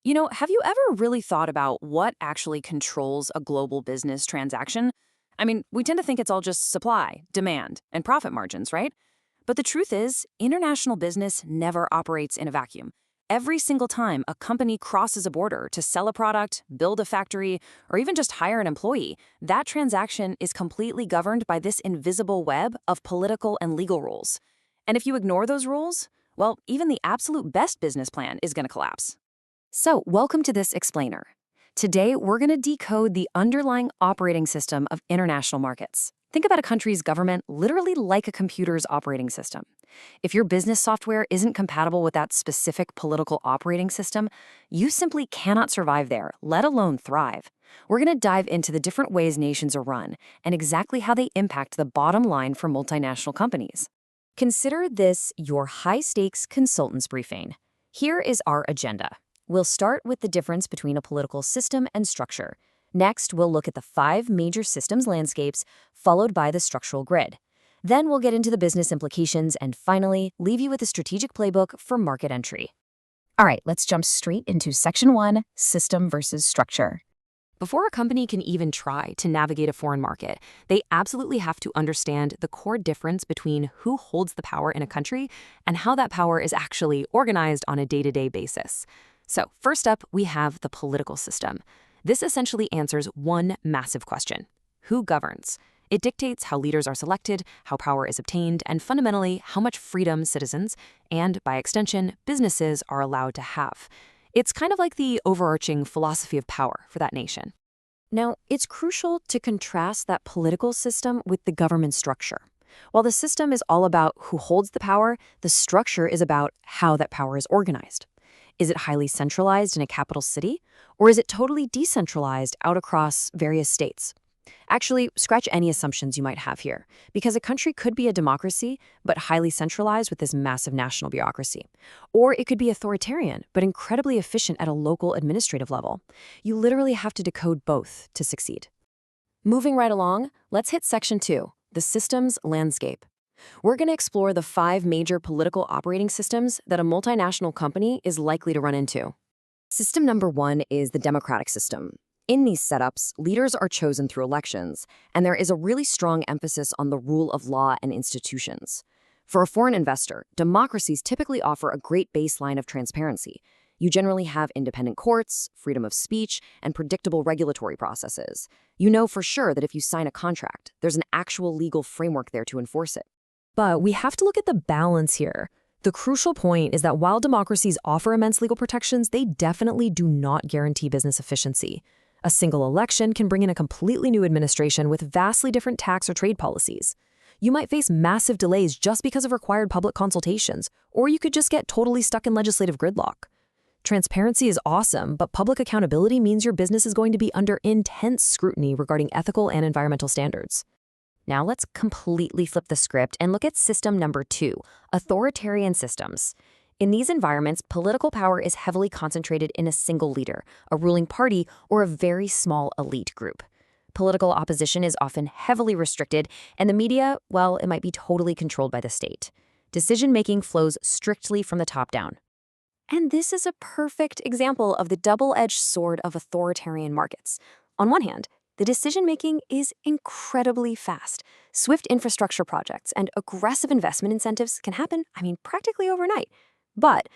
Have you ever really thought about what actually controls a global business transaction? I mean, we tend to think it's all just supply, demand, and profit margins, right? But the truth is, international business never operates in a vacuum. Every single time a company crosses a border to sell a product, build a factory, or even just hire an employee, that transaction is completely governed by this invisible web of political and legal rules. And if you ignore those rules, well, even the absolute best business plan is going to collapse. So, welcome to this explainer. Today, we're going to decode the underlying operating system of international markets. Think about a country's government literally like a computer's operating system. If your business software isn't compatible with that specific political operating system, you simply cannot survive there, let alone thrive. We're going to dive into the different ways nations are run and exactly how they impact the bottom line for multinational companies. Consider this your high-stakes consultants briefing. Here is our agenda. We'll start with the difference between a political system and structure. Next, we'll look at the 5 major systems landscapes, followed by the structural grid. Then we'll get into the business implications and finally leave you with a strategic playbook for market entry. All right, let's jump straight into Section 1, System versus Structure. Before a company can even try to navigate a foreign market, they absolutely have to understand the core difference between who holds the power in a country and how that power is actually organized on a day-to-day basis. So first up, we have the political system. This essentially answers one massive question: who governs? It dictates how leaders are selected, how power is obtained, and fundamentally how much freedom citizens, and by extension, businesses are allowed to have. It's kind of like the overarching philosophy of power for that nation. Now, it's crucial to contrast that political system with the government structure. While the system is all about who holds the power, the structure is about how that power is organized. Is it highly centralized in a capital city, or is it totally decentralized out across various states? Actually, scratch any assumptions you might have here, because a country could be a democracy, but highly centralized with this massive national bureaucracy. Or it could be authoritarian, but incredibly efficient at a local administrative level. You literally have to decode both to succeed. Moving right along, let's hit Section 2, the systems landscape. We're going to explore the 5 major political operating systems that a multinational company is likely to run into. System number 1 is the democratic system. In these setups, leaders are chosen through elections, and there is a really strong emphasis on the rule of law and institutions. For a foreign investor, democracies typically offer a great baseline of transparency. You generally have independent courts, freedom of speech, and predictable regulatory processes. You know for sure that if you sign a contract, there's an actual legal framework there to enforce it. But we have to look at the balance here. The crucial point is that while democracies offer immense legal protections, they definitely do not guarantee business efficiency. A single election can bring in a completely new administration with vastly different tax or trade policies. You might face massive delays just because of required public consultations, or you could just get totally stuck in legislative gridlock. Transparency is awesome, but public accountability means your business is going to be under intense scrutiny regarding ethical and environmental standards. Now let's completely flip the script and look at system number 2, authoritarian systems. In these environments, political power is heavily concentrated in a single leader, a ruling party, or a very small elite group. Political opposition is often heavily restricted, and the media, well, it might be totally controlled by the state. Decision-making flows strictly from the top down. And this is a perfect example of the double-edged sword of authoritarian markets. On one hand, the decision-making is incredibly fast. Swift infrastructure projects and aggressive investment incentives can happen, practically overnight. But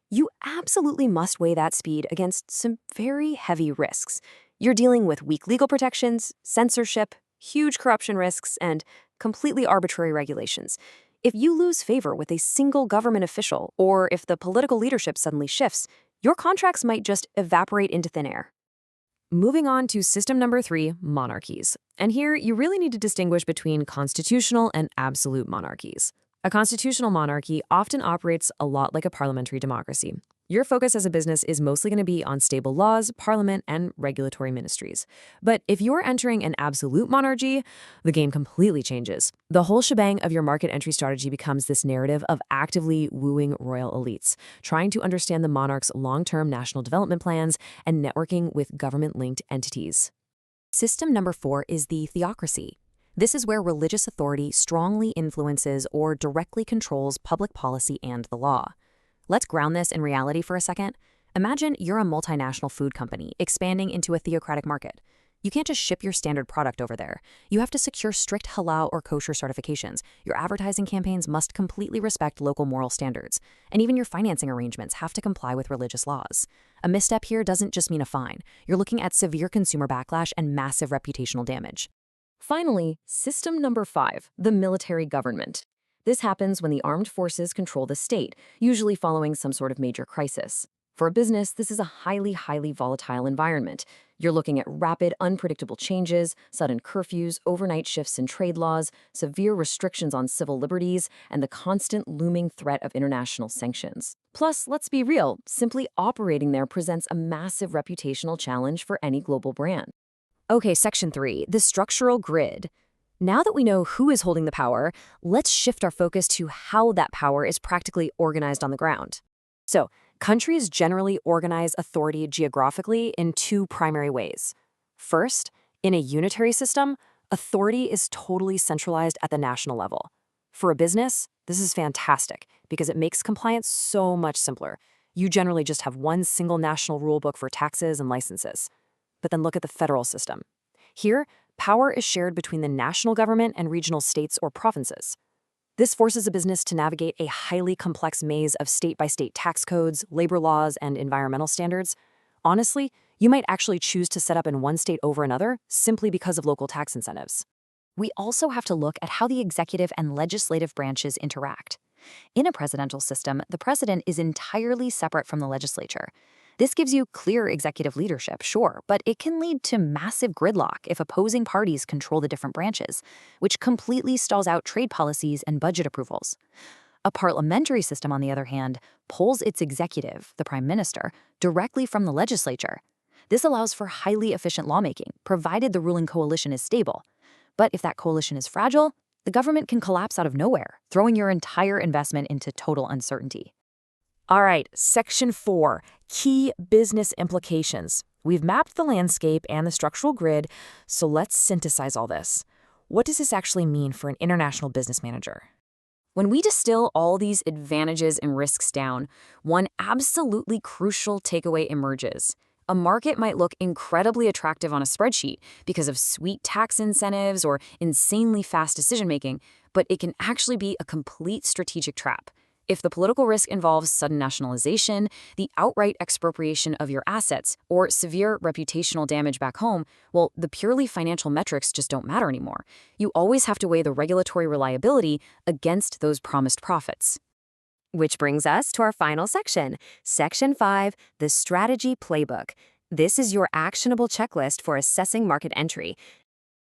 you absolutely must weigh that speed against some very heavy risks. You're dealing with weak legal protections, censorship, huge corruption risks, and completely arbitrary regulations. If you lose favor with a single government official, or if the political leadership suddenly shifts, your contracts might just evaporate into thin air. Moving on to system number 3, monarchies. And here, you really need to distinguish between constitutional and absolute monarchies. A constitutional monarchy often operates a lot like a parliamentary democracy. Your focus as a business is mostly going to be on stable laws, parliament, and regulatory ministries. But if you're entering an absolute monarchy, the game completely changes. The whole shebang of your market entry strategy becomes this narrative of actively wooing royal elites, trying to understand the monarch's long-term national development plans, and networking with government-linked entities. System number 4 is the theocracy. This is where religious authority strongly influences or directly controls public policy and the law. Let's ground this in reality for a second. Imagine you're a multinational food company expanding into a theocratic market. You can't just ship your standard product over there. You have to secure strict halal or kosher certifications. Your advertising campaigns must completely respect local moral standards. And even your financing arrangements have to comply with religious laws. A misstep here doesn't just mean a fine. You're looking at severe consumer backlash and massive reputational damage. Finally, system number 5, the military government. This happens when the armed forces control the state, usually following some sort of major crisis. For a business, this is a highly volatile environment. You're looking at rapid, unpredictable changes, sudden curfews, overnight shifts in trade laws, severe restrictions on civil liberties, and the constant looming threat of international sanctions. Plus, let's be real, simply operating there presents a massive reputational challenge for any global brand. Okay, section 3, the structural grid. Now that we know who is holding the power, let's shift our focus to how that power is practically organized on the ground. So, countries generally organize authority geographically in 2 primary ways. First, in a unitary system, authority is totally centralized at the national level. For a business, this is fantastic because it makes compliance so much simpler. You generally just have one single national rulebook for taxes and licenses. But then look at the federal system. Here, power is shared between the national government and regional states or provinces. This forces a business to navigate a highly complex maze of state-by-state tax codes, labor laws, and environmental standards. Honestly, you might actually choose to set up in one state over another simply because of local tax incentives. We also have to look at how the executive and legislative branches interact. In a presidential system, the president is entirely separate from the legislature. This gives you clear executive leadership, sure, but it can lead to massive gridlock if opposing parties control the different branches, which completely stalls out trade policies and budget approvals. A parliamentary system, on the other hand, pulls its executive, the prime minister, directly from the legislature. This allows for highly efficient lawmaking, provided the ruling coalition is stable. But if that coalition is fragile, the government can collapse out of nowhere, throwing your entire investment into total uncertainty. All right, section 4, key business implications. We've mapped the landscape and the structural grid, so let's synthesize all this. What does this actually mean for an international business manager? When we distill all these advantages and risks down, one absolutely crucial takeaway emerges. A market might look incredibly attractive on a spreadsheet because of sweet tax incentives or insanely fast decision-making, but it can actually be a complete strategic trap. If the political risk involves sudden nationalization, the outright expropriation of your assets, or severe reputational damage back home, well, the purely financial metrics just don't matter anymore. You always have to weigh the regulatory reliability against those promised profits. Which brings us to our final section, Section 5, the Strategy Playbook. This is your actionable checklist for assessing market entry.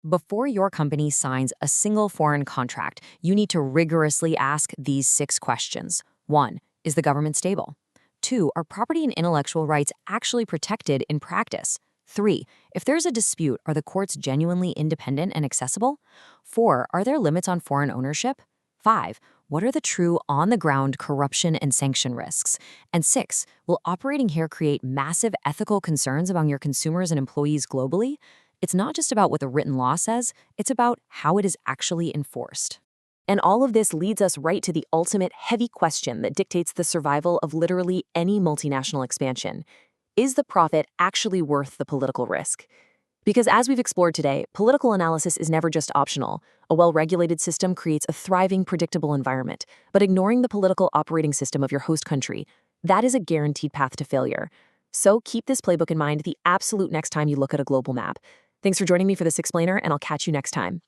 Before your company signs a single foreign contract, you need to rigorously ask these 6 questions. 1. Is the government stable? 2. Are property and intellectual rights actually protected in practice? 3. If there's a dispute, are the courts genuinely independent and accessible? 4. Are there limits on foreign ownership? 5. What are the true on-the-ground corruption and sanction risks? And 6. Will operating here create massive ethical concerns among your consumers and employees globally? It's not just about what the written law says, it's about how it is actually enforced. And all of this leads us right to the ultimate heavy question that dictates the survival of literally any multinational expansion. Is the profit actually worth the political risk? Because as we've explored today, political analysis is never just optional. A well-regulated system creates a thriving, predictable environment. But ignoring the political operating system of your host country, that is a guaranteed path to failure. So keep this playbook in mind the absolute next time you look at a global map. Thanks for joining me for this explainer, and I'll catch you next time.